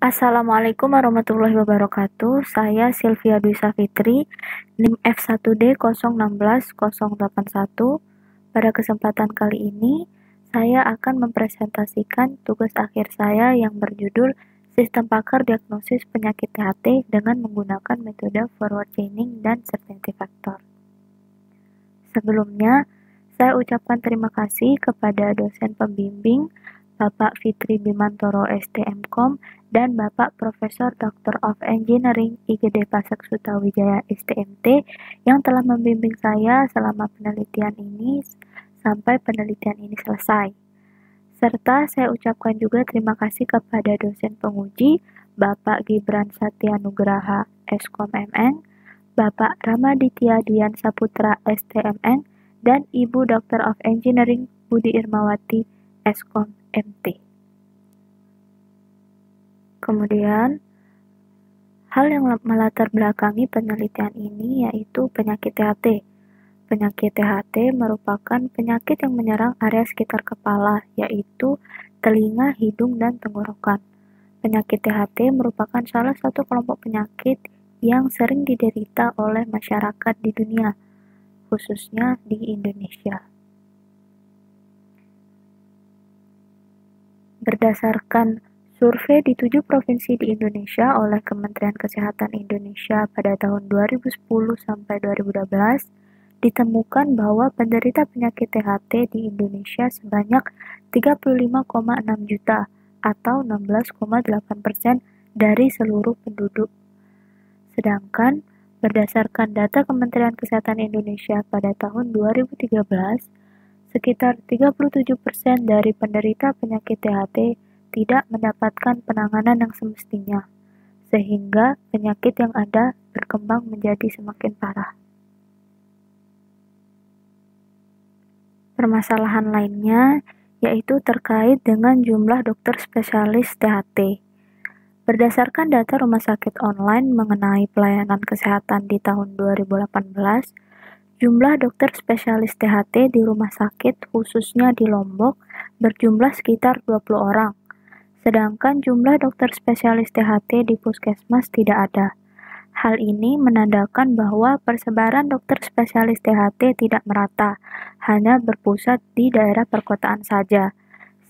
Assalamualaikum warahmatullahi wabarakatuh. Saya Sylvia Dwi Safitri, NIM F1D 016081. Pada kesempatan kali ini, saya akan mempresentasikan tugas akhir saya yang berjudul Sistem Pakar Diagnosis Penyakit THT dengan menggunakan metode forward chaining dan certainty factor. Sebelumnya, saya ucapkan terima kasih kepada dosen pembimbing Bapak Fitri Bimantoro STMkom dan Bapak Profesor Doctor of Engineering IGD Pasek Sutawijaya STMT yang telah membimbing saya selama penelitian ini sampai penelitian ini selesai. Serta saya ucapkan juga terima kasih kepada dosen penguji Bapak Gibran Satyanugraha Eskom MN, Bapak Ramaditya Dian Saputra STMN, dan Ibu Doctor of Engineering Budi Irmawati Eskom MT. Kemudian, hal yang melatar belakangi penelitian ini yaitu penyakit THT. Penyakit THT merupakan penyakit yang menyerang area sekitar kepala, yaitu telinga, hidung, dan tenggorokan. Penyakit THT merupakan salah satu kelompok penyakit yang sering diderita oleh masyarakat di dunia, khususnya di Indonesia. Berdasarkan survei di 7 provinsi di Indonesia oleh Kementerian Kesehatan Indonesia pada tahun 2010 sampai 2012, ditemukan bahwa penderita penyakit THT di Indonesia sebanyak 35,6 juta atau 16,8% dari seluruh penduduk. Sedangkan berdasarkan data Kementerian Kesehatan Indonesia pada tahun 2013, sekitar 37% dari penderita penyakit THT tidak mendapatkan penanganan yang semestinya, sehingga penyakit yang ada berkembang menjadi semakin parah. Permasalahan lainnya yaitu terkait dengan jumlah dokter spesialis THT. Berdasarkan data Rumah Sakit Online mengenai pelayanan kesehatan di tahun 2018, jumlah dokter spesialis THT di rumah sakit khususnya di Lombok berjumlah sekitar 20 orang, sedangkan jumlah dokter spesialis THT di puskesmas tidak ada. Hal ini menandakan bahwa persebaran dokter spesialis THT tidak merata, hanya berpusat di daerah perkotaan saja,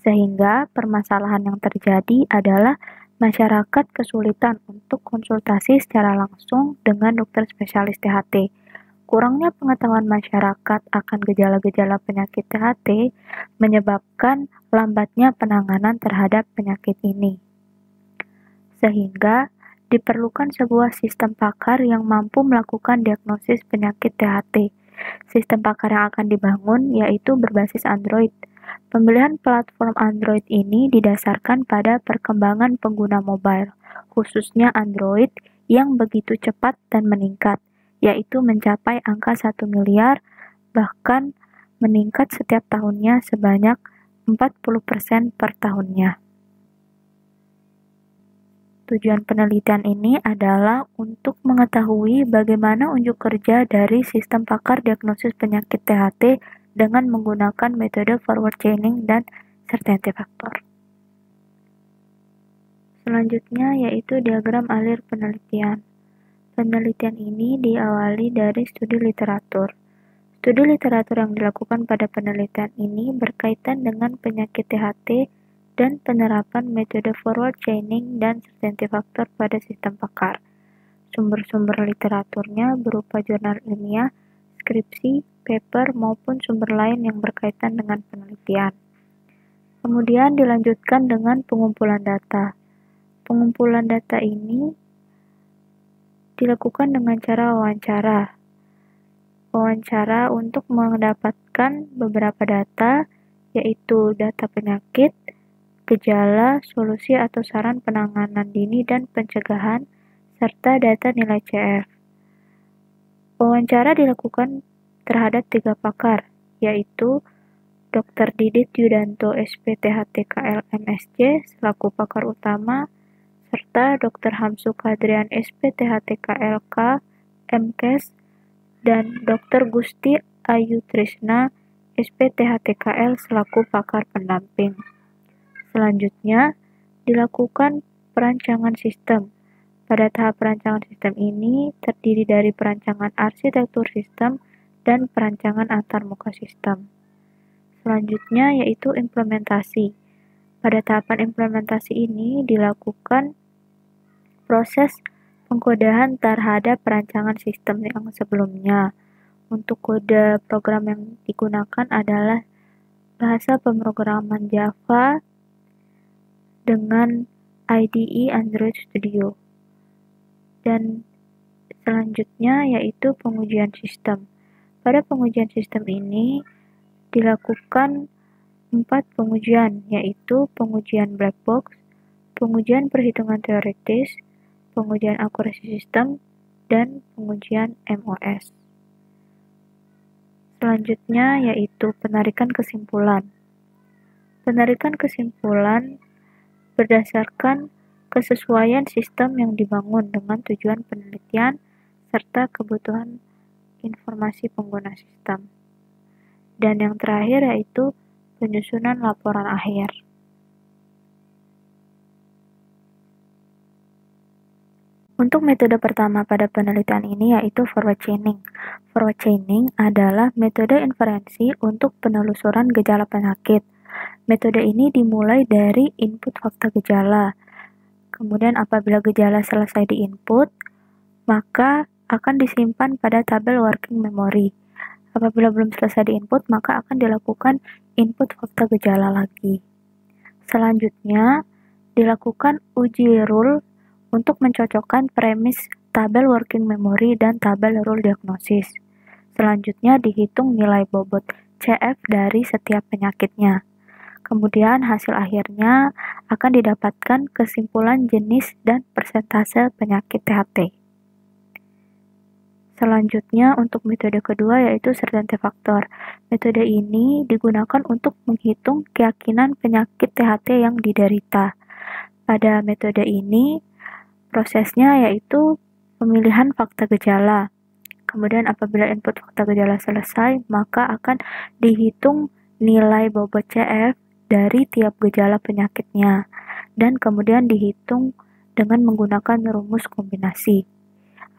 sehingga permasalahan yang terjadi adalah masyarakat kesulitan untuk konsultasi secara langsung dengan dokter spesialis THT. Kurangnya pengetahuan masyarakat akan gejala-gejala penyakit THT menyebabkan lambatnya penanganan terhadap penyakit ini. Sehingga diperlukan sebuah sistem pakar yang mampu melakukan diagnosis penyakit THT. Sistem pakar yang akan dibangun yaitu berbasis Android. Pemilihan platform Android ini didasarkan pada perkembangan pengguna mobile, khususnya Android yang begitu cepat dan meningkat, yaitu mencapai angka 1 miliar, bahkan meningkat setiap tahunnya sebanyak 40% per tahunnya. Tujuan penelitian ini adalah untuk mengetahui bagaimana unjuk kerja dari sistem pakar diagnosis penyakit THT dengan menggunakan metode forward chaining dan certainty factor. Selanjutnya yaitu diagram alir penelitian. Penelitian ini diawali dari studi literatur. Studi literatur yang dilakukan pada penelitian ini berkaitan dengan penyakit THT dan penerapan metode forward chaining dan certainty factor pada sistem pakar. Sumber-sumber literaturnya berupa jurnal ilmiah, skripsi, paper, maupun sumber lain yang berkaitan dengan penelitian. Kemudian dilanjutkan dengan pengumpulan data. Pengumpulan data ini dilakukan dengan cara wawancara. Wawancara untuk mendapatkan beberapa data, yaitu data penyakit, gejala, solusi atau saran penanganan dini dan pencegahan, serta data nilai CF. Wawancara dilakukan terhadap 3 pakar, yaitu Dr. Didit Yudanto SPTHTKL MSc selaku pakar utama, serta Dr. Hamsu Kadrian SPTHTKLK MKes, dan Dr. Gusti Ayu Trisna SPTHTKL selaku pakar pendamping. Selanjutnya, dilakukan perancangan sistem. Pada tahap perancangan sistem ini terdiri dari perancangan arsitektur sistem dan perancangan antarmuka sistem. Selanjutnya yaitu implementasi. Pada tahapan implementasi ini dilakukan proses pengkodean terhadap perancangan sistem yang sebelumnya. Untuk kode program yang digunakan adalah bahasa pemrograman Java dengan IDE Android Studio. Dan selanjutnya yaitu pengujian sistem. Pada pengujian sistem ini dilakukan 4 pengujian, yaitu pengujian black box, pengujian perhitungan teoritis, pengujian akurasi sistem, dan pengujian MOS. Selanjutnya yaitu penarikan kesimpulan. Penarikan kesimpulan berdasarkan kesesuaian sistem yang dibangun dengan tujuan penelitian serta kebutuhan informasi pengguna sistem. Dan yang terakhir yaitu penyusunan laporan akhir. Untuk metode pertama pada penelitian ini yaitu forward chaining. Forward chaining adalah metode inferensi untuk penelusuran gejala penyakit. Metode ini dimulai dari input fakta gejala. Kemudian apabila gejala selesai diinput, maka akan disimpan pada tabel working memory. Apabila belum selesai diinput, maka akan dilakukan input fakta gejala lagi. Selanjutnya, dilakukan uji rule untuk mencocokkan premis tabel working memory dan tabel rule diagnosis. Selanjutnya, dihitung nilai bobot CF dari setiap penyakitnya. Kemudian hasil akhirnya akan didapatkan kesimpulan jenis dan persentase penyakit THT. Selanjutnya untuk metode kedua yaitu certainty factor. Metode ini digunakan untuk menghitung keyakinan penyakit THT yang diderita. Pada metode ini prosesnya yaitu pemilihan fakta gejala. Kemudian apabila input fakta gejala selesai, maka akan dihitung nilai bobot CF dari tiap gejala penyakitnya, dan kemudian dihitung dengan menggunakan rumus kombinasi.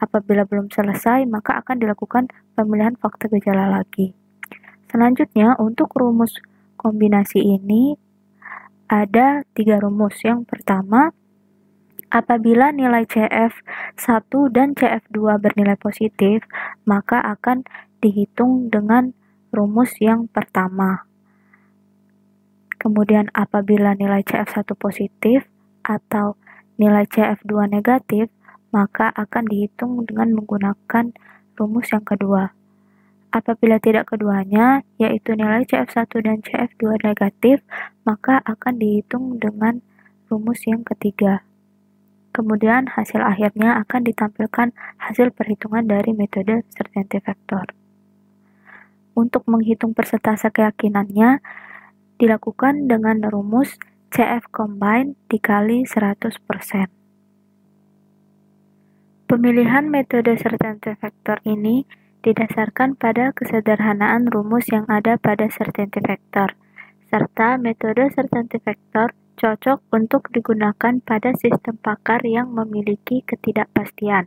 Apabila belum selesai, maka akan dilakukan pemilihan fakta gejala lagi. Selanjutnya, untuk rumus kombinasi ini ada 3 rumus. Yang pertama, apabila nilai CF1 dan CF2 bernilai positif, maka akan dihitung dengan rumus yang pertama. Kemudian apabila nilai CF1 positif atau nilai CF2 negatif, maka akan dihitung dengan menggunakan rumus yang kedua. Apabila tidak keduanya, yaitu nilai CF1 dan CF2 negatif, maka akan dihitung dengan rumus yang ketiga. Kemudian hasil akhirnya akan ditampilkan hasil perhitungan dari metode certainty factor. Untuk menghitung persentase keyakinannya, dilakukan dengan rumus CF combine dikali 100%. Pemilihan metode certainty factor ini didasarkan pada kesederhanaan rumus yang ada pada certainty factor, serta metode certainty factor cocok untuk digunakan pada sistem pakar yang memiliki ketidakpastian.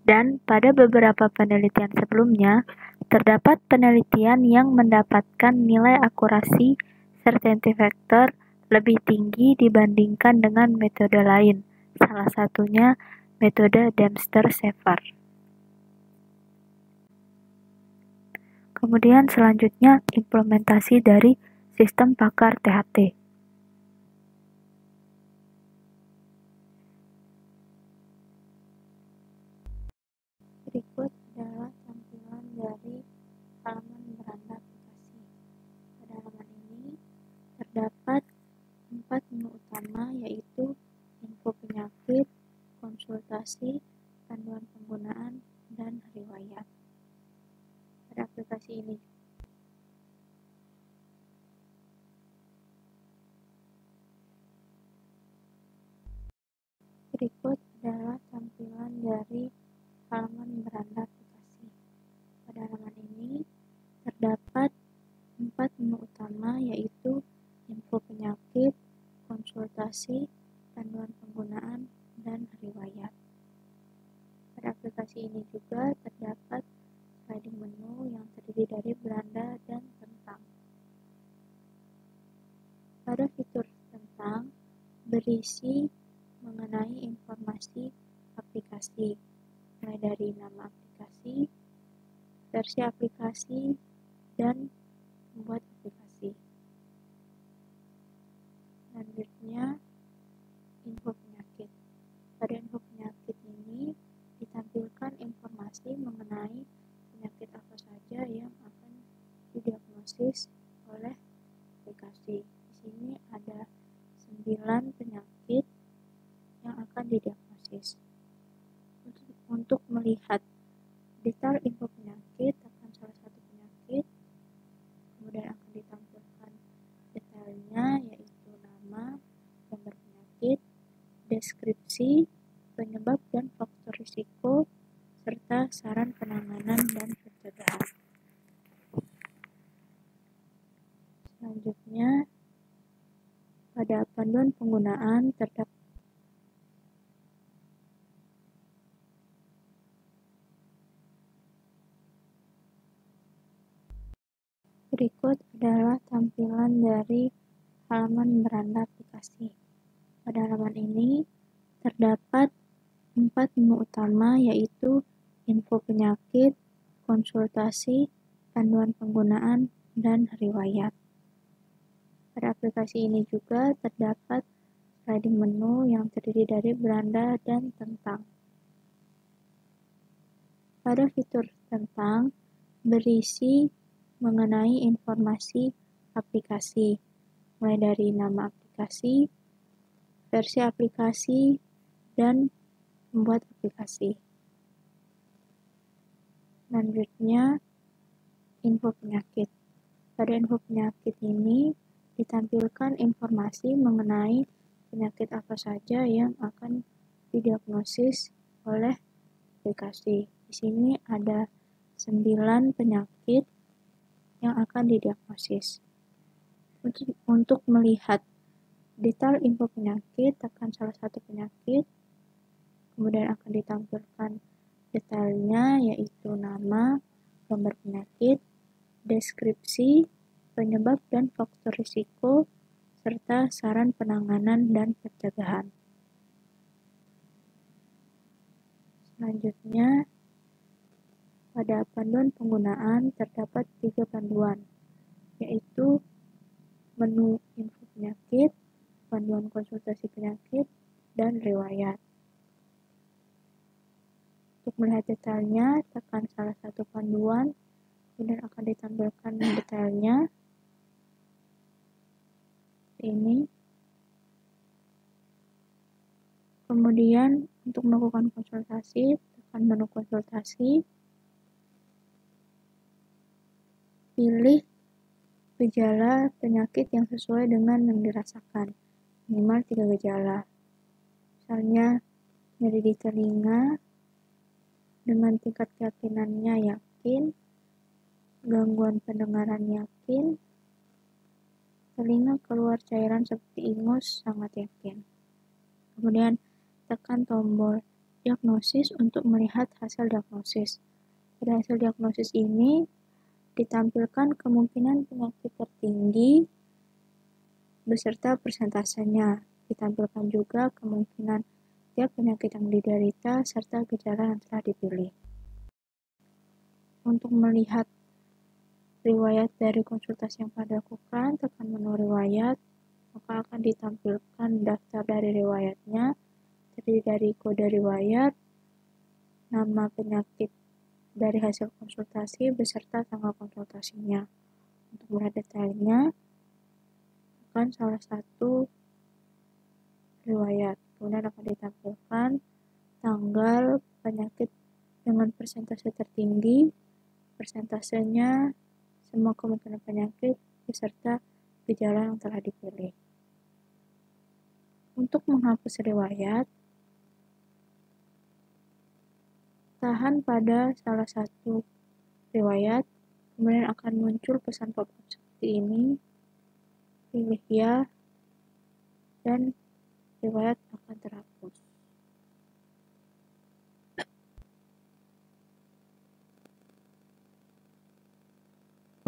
Dan pada beberapa penelitian sebelumnya, terdapat penelitian yang mendapatkan nilai akurasi certainty factor lebih tinggi dibandingkan dengan metode lain, salah satunya metode Dempster-Shafer. Kemudian selanjutnya implementasi dari sistem pakar THT. Berikut adalah tampilan dari halaman beranda aplikasi. Pada halaman ini terdapat 4 menu utama yaitu info penyakit, konsultasi, panduan penggunaan, dan riwayat. Pada aplikasi ini berikut adalah tampilan dari halaman beranda aplikasi. Pada halaman ini terdapat 4 menu utama yaitu info penyakit, konsultasi, panduan penggunaan, penggunaan, dan riwayat. Pada aplikasi ini juga terdapat sliding menu yang terdiri dari beranda dan tentang. Pada fitur tentang, berisi mengenai informasi aplikasi, mulai dari nama aplikasi, versi aplikasi, dan membuat aplikasi. Selanjutnya, info penyakit. Pada info penyakit ini ditampilkan informasi mengenai penyakit apa saja yang akan didiagnosis oleh aplikasi. Di sini ada 9 penyakit yang akan didiagnosis. Untuk melihat detail info penyakit, tekan salah satu penyakit, kemudian akan ditampilkan detailnya, yaitu nama, gambar penyakit, deskripsi, penyebab dan faktor risiko, serta saran penanganan dan pencegahan. Selanjutnya, pada panduan penggunaan terdapat berikut adalah tampilan dari halaman beranda aplikasi. Pada halaman ini terdapat 4 menu utama, yaitu info penyakit, konsultasi, panduan penggunaan, dan riwayat. Pada aplikasi ini juga terdapat sliding menu yang terdiri dari beranda dan tentang. Pada fitur tentang, berisi mengenai informasi aplikasi, mulai dari nama aplikasi, versi aplikasi, dan membuat aplikasi. Selanjutnya, info penyakit. Pada info penyakit ini ditampilkan informasi mengenai penyakit apa saja yang akan didiagnosis oleh aplikasi. Di sini ada 9 penyakit yang akan didiagnosis. Untuk melihat detail info penyakit, tekan salah satu penyakit, kemudian akan ditampilkan detailnya, yaitu nama, gambar penyakit, deskripsi, penyebab dan faktor risiko, serta saran penanganan dan pencegahan. Selanjutnya, pada panduan penggunaan terdapat 3 panduan, yaitu menu info penyakit, panduan konsultasi penyakit, dan riwayat. Untuk melihat detailnya, tekan salah satu panduan, kemudian akan ditampilkan detailnya. Ini. Kemudian untuk melakukan konsultasi, tekan menu konsultasi. Pilih gejala penyakit yang sesuai dengan yang dirasakan. Minimal 3 gejala. Misalnya, nyeri di telinga, dengan tingkat keyakinannya yakin, gangguan pendengaran yakin, telinga keluar cairan seperti ingus sangat yakin. Kemudian tekan tombol diagnosis untuk melihat hasil diagnosis. Pada hasil diagnosis ini ditampilkan kemungkinan penyakit tertinggi beserta persentasenya. Ditampilkan juga kemungkinan tiap penyakit yang diderita serta gejala yang telah dipilih. Untuk melihat riwayat dari konsultasi yang telah dilakukan, tekan menu riwayat, maka akan ditampilkan daftar dari riwayatnya, terdiri dari kode riwayat, nama penyakit dari hasil konsultasi, beserta tanggal konsultasinya. Untuk melihat detailnya, tekan salah satu riwayat, kemudian akan ditampilkan tanggal penyakit dengan persentase tertinggi, persentasenya, semua kemungkinan penyakit, beserta gejala yang telah dipilih. Untuk menghapus riwayat, tahan pada salah satu riwayat, kemudian akan muncul pesan pop-up seperti ini, pilih ya, dan riwayat akan terhapus.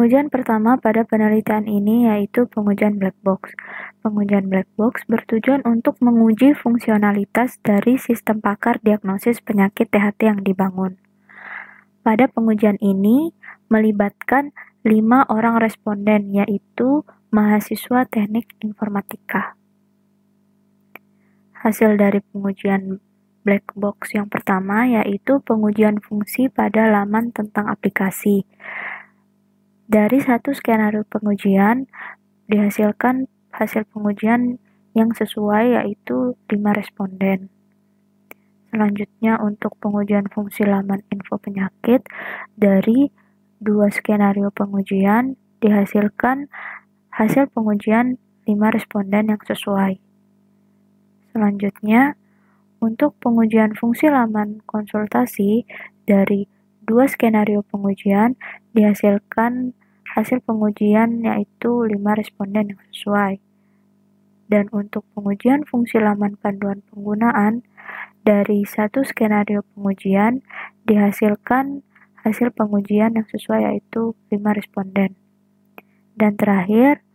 Pengujian pertama pada penelitian ini yaitu pengujian black box. Pengujian black box bertujuan untuk menguji fungsionalitas dari sistem pakar diagnosis penyakit THT yang dibangun. Pada pengujian ini melibatkan 5 orang responden, yaitu mahasiswa teknik informatika. Hasil dari pengujian black box yang pertama yaitu pengujian fungsi pada laman tentang aplikasi. Dari satu skenario pengujian, dihasilkan hasil pengujian yang sesuai yaitu 5 responden. Selanjutnya untuk pengujian fungsi laman info penyakit, dari 2 skenario pengujian, dihasilkan hasil pengujian 5 responden yang sesuai. Selanjutnya, untuk pengujian fungsi laman konsultasi, dari 2 skenario pengujian, dihasilkan hasil pengujian yaitu 5 responden yang sesuai. Dan untuk pengujian fungsi laman panduan penggunaan, dari 1 skenario pengujian, dihasilkan hasil pengujian yang sesuai yaitu 5 responden. Dan terakhir,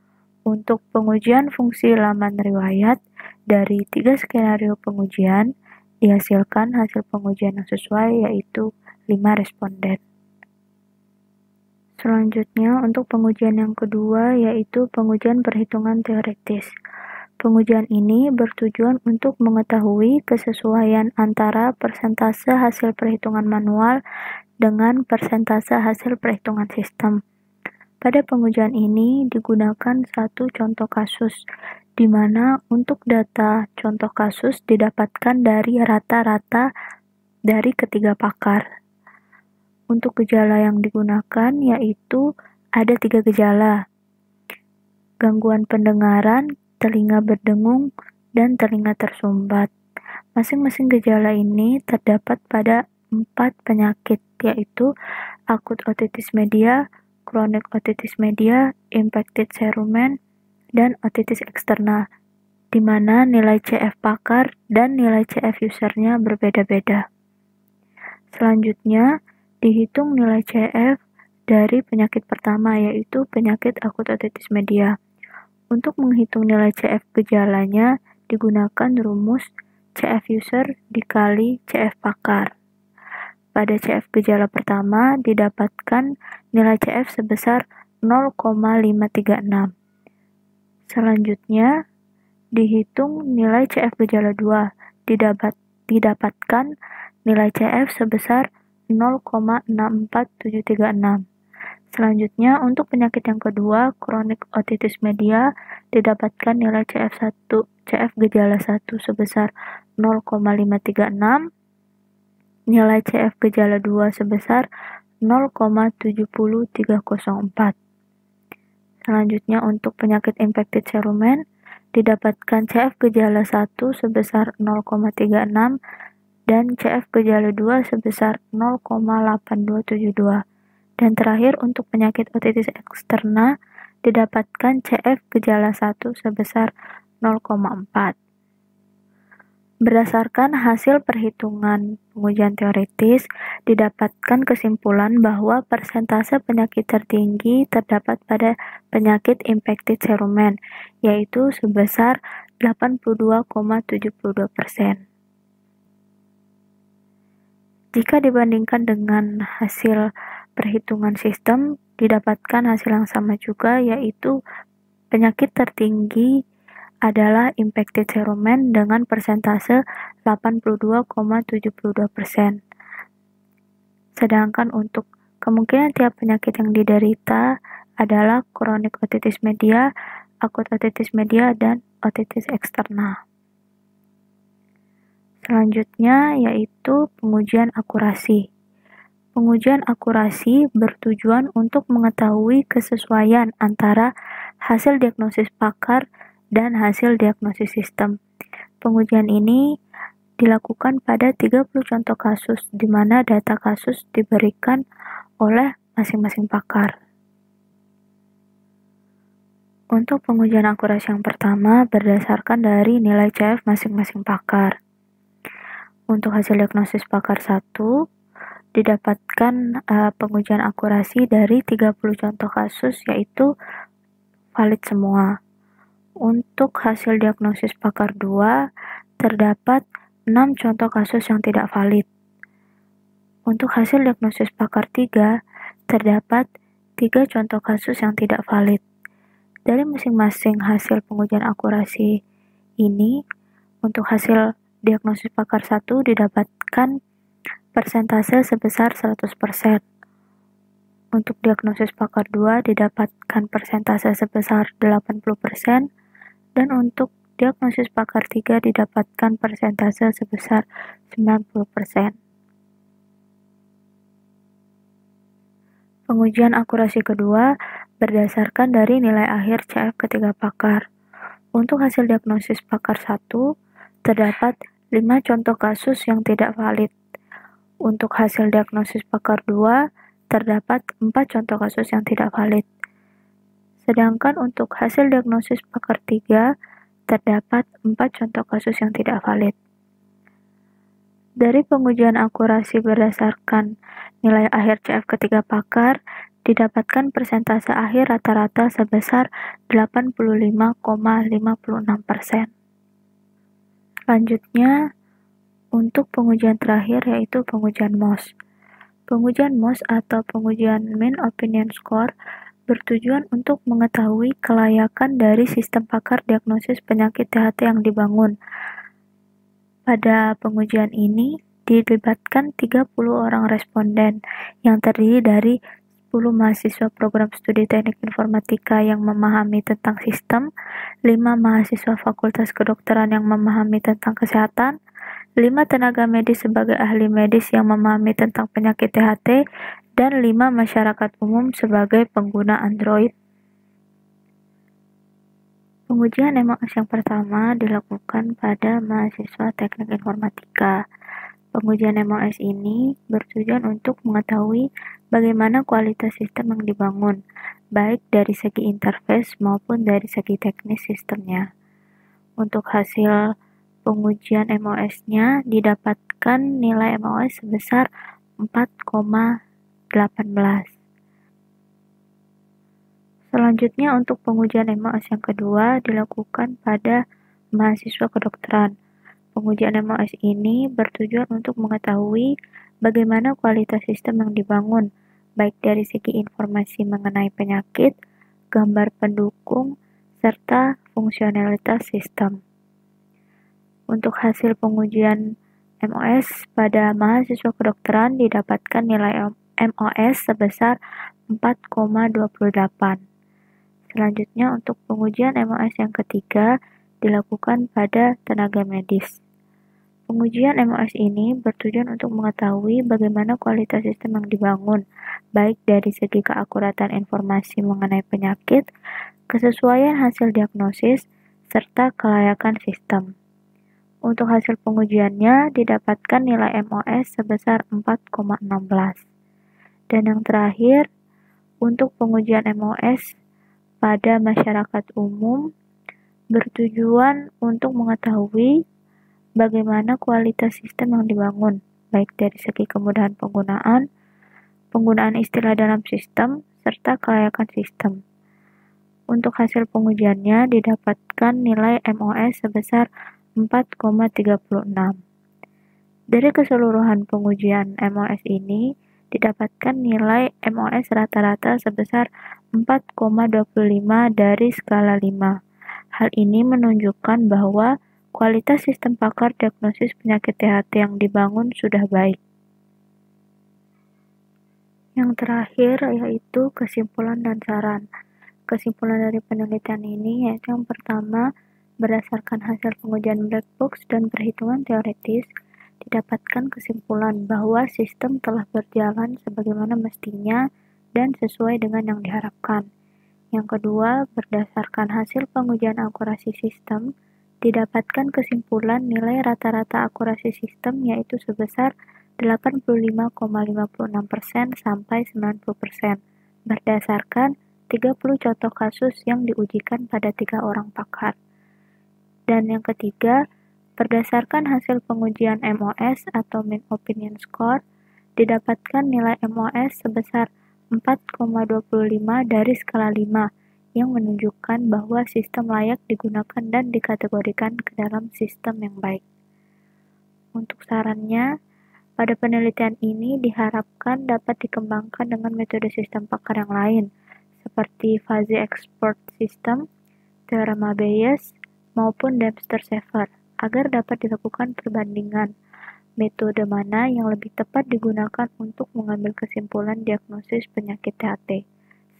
untuk pengujian fungsi laman riwayat, dari 3 skenario pengujian, dihasilkan hasil pengujian yang sesuai yaitu 5 responden. Selanjutnya, untuk pengujian yang kedua yaitu pengujian perhitungan teoritis. Pengujian ini bertujuan untuk mengetahui kesesuaian antara persentase hasil perhitungan manual dengan persentase hasil perhitungan sistem. Pada pengujian ini digunakan satu contoh kasus, di mana untuk data contoh kasus didapatkan dari rata-rata dari ketiga pakar. Untuk gejala yang digunakan yaitu ada 3 gejala: gangguan pendengaran, telinga berdengung, dan telinga tersumbat. Masing-masing gejala ini terdapat pada 4 penyakit, yaitu akut otitis media, kronik otitis media, impacted cerumen, dan otitis eksternal, di mana nilai CF pakar dan nilai CF usernya berbeda-beda. Selanjutnya, dihitung nilai CF dari penyakit pertama, yaitu penyakit akut otitis media. Untuk menghitung nilai CF gejalanya, digunakan rumus CF user dikali CF pakar. Pada CF gejala pertama, didapatkan nilai CF sebesar 0,536. Selanjutnya, dihitung nilai CF gejala 2, didapatkan nilai CF sebesar 0,64736. Selanjutnya, untuk penyakit yang kedua, kronik otitis media, didapatkan nilai CF gejala 1 sebesar 0,536, nilai CF gejala 2 sebesar 0,70304. Selanjutnya, untuk penyakit impacted cerumen, didapatkan CF gejala 1 sebesar 0,36 dan CF gejala 2 sebesar 0,8272. Dan terakhir, untuk penyakit otitis eksterna, didapatkan CF gejala 1 sebesar 0,4. Berdasarkan hasil perhitungan pengujian teoritis, didapatkan kesimpulan bahwa persentase penyakit tertinggi terdapat pada penyakit impacted cerumen, yaitu sebesar 82,72%. Jika dibandingkan dengan hasil perhitungan sistem, didapatkan hasil yang sama juga, yaitu penyakit tertinggi adalah impacted cerumen dengan persentase 82,72%. Sedangkan untuk kemungkinan tiap penyakit yang diderita adalah kronik otitis media, akut otitis media, dan otitis eksterna. Selanjutnya yaitu pengujian akurasi. Pengujian akurasi bertujuan untuk mengetahui kesesuaian antara hasil diagnosis pakar dan hasil diagnosis sistem. Pengujian ini dilakukan pada 30 contoh kasus, di mana data kasus diberikan oleh masing-masing pakar. Untuk pengujian akurasi yang pertama berdasarkan dari nilai CF masing-masing pakar. Untuk hasil diagnosis pakar 1, didapatkan pengujian akurasi dari 30 contoh kasus, yaitu valid semua. Untuk hasil diagnosis pakar 2, terdapat 6 contoh kasus yang tidak valid. Untuk hasil diagnosis pakar 3, terdapat 3 contoh kasus yang tidak valid. Dari masing-masing hasil pengujian akurasi ini, untuk hasil diagnosis pakar 1 didapatkan persentase sebesar 100%. Untuk diagnosis pakar 2 didapatkan persentase sebesar 80%, dan untuk diagnosis pakar 3 didapatkan persentase sebesar 90%. Pengujian akurasi kedua berdasarkan dari nilai akhir CF ketiga pakar. Untuk hasil diagnosis pakar 1, terdapat 5 contoh kasus yang tidak valid. Untuk hasil diagnosis pakar 2, terdapat 4 contoh kasus yang tidak valid. Sedangkan untuk hasil diagnosis pakar 3, terdapat 4 contoh kasus yang tidak valid. Dari pengujian akurasi berdasarkan nilai akhir CF ketiga pakar, didapatkan persentase akhir rata-rata sebesar 85,56%. Selanjutnya, untuk pengujian terakhir yaitu pengujian MOS. Pengujian MOS atau pengujian Mean Opinion Score bertujuan untuk mengetahui kelayakan dari sistem pakar diagnosis penyakit THT yang dibangun. Pada pengujian ini dilibatkan 30 orang responden yang terdiri dari 10 mahasiswa program studi teknik informatika yang memahami tentang sistem, 5 mahasiswa fakultas kedokteran yang memahami tentang kesehatan, 5 tenaga medis sebagai ahli medis yang memahami tentang penyakit THT, dan 5 masyarakat umum sebagai pengguna Android. Pengujian MOS yang pertama dilakukan pada mahasiswa teknik informatika. Pengujian MOS ini bertujuan untuk mengetahui bagaimana kualitas sistem yang dibangun, baik dari segi interface maupun dari segi teknis sistemnya. Untuk hasil pengujian MOS-nya didapatkan nilai MOS sebesar 4,18. Selanjutnya untuk pengujian MOS yang kedua dilakukan pada mahasiswa kedokteran. Pengujian MOS ini bertujuan untuk mengetahui bagaimana kualitas sistem yang dibangun, baik dari segi informasi mengenai penyakit, gambar pendukung, serta fungsionalitas sistem. Untuk hasil pengujian MOS pada mahasiswa kedokteran didapatkan nilai MOS sebesar 4,28. Selanjutnya untuk pengujian MOS yang ketiga dilakukan pada tenaga medis. Pengujian MOS ini bertujuan untuk mengetahui bagaimana kualitas sistem yang dibangun, baik dari segi keakuratan informasi mengenai penyakit, kesesuaian hasil diagnosis, serta kelayakan sistem. Untuk hasil pengujiannya didapatkan nilai MOS sebesar 4,16. Dan yang terakhir, untuk pengujian MOS pada masyarakat umum bertujuan untuk mengetahui bagaimana kualitas sistem yang dibangun, baik dari segi kemudahan penggunaan istilah dalam sistem, serta kelayakan sistem. Untuk hasil pengujiannya didapatkan nilai MOS sebesar 4,36. Dari keseluruhan pengujian MOS ini didapatkan nilai MOS rata-rata sebesar 4,25 dari skala 5. Hal ini menunjukkan bahwa kualitas sistem pakar diagnosis penyakit THT yang dibangun sudah baik. Yang terakhir yaitu kesimpulan dan saran. Kesimpulan dari penelitian ini yaitu yang pertama, berdasarkan hasil pengujian black box dan perhitungan teoritis, didapatkan kesimpulan bahwa sistem telah berjalan sebagaimana mestinya dan sesuai dengan yang diharapkan. Yang kedua, berdasarkan hasil pengujian akurasi sistem, didapatkan kesimpulan nilai rata-rata akurasi sistem yaitu sebesar 85,56% sampai 90% berdasarkan 30 contoh kasus yang diujikan pada 3 orang pakar. Dan yang ketiga, berdasarkan hasil pengujian MOS atau Mean Opinion Score, didapatkan nilai MOS sebesar 4,25 dari skala 5, yang menunjukkan bahwa sistem layak digunakan dan dikategorikan ke dalam sistem yang baik. Untuk sarannya, pada penelitian ini diharapkan dapat dikembangkan dengan metode sistem pakar yang lain, seperti Fuzzy Export System, Teorema Bayes, maupun Dempster-Shafer, agar dapat dilakukan perbandingan metode mana yang lebih tepat digunakan untuk mengambil kesimpulan diagnosis penyakit THT.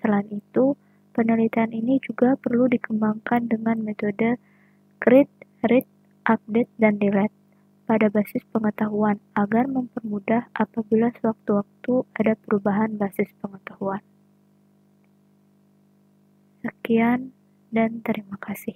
Selain itu, penelitian ini juga perlu dikembangkan dengan metode create, read, update, dan delete pada basis pengetahuan agar mempermudah apabila sewaktu-waktu ada perubahan basis pengetahuan. Sekian dan terima kasih.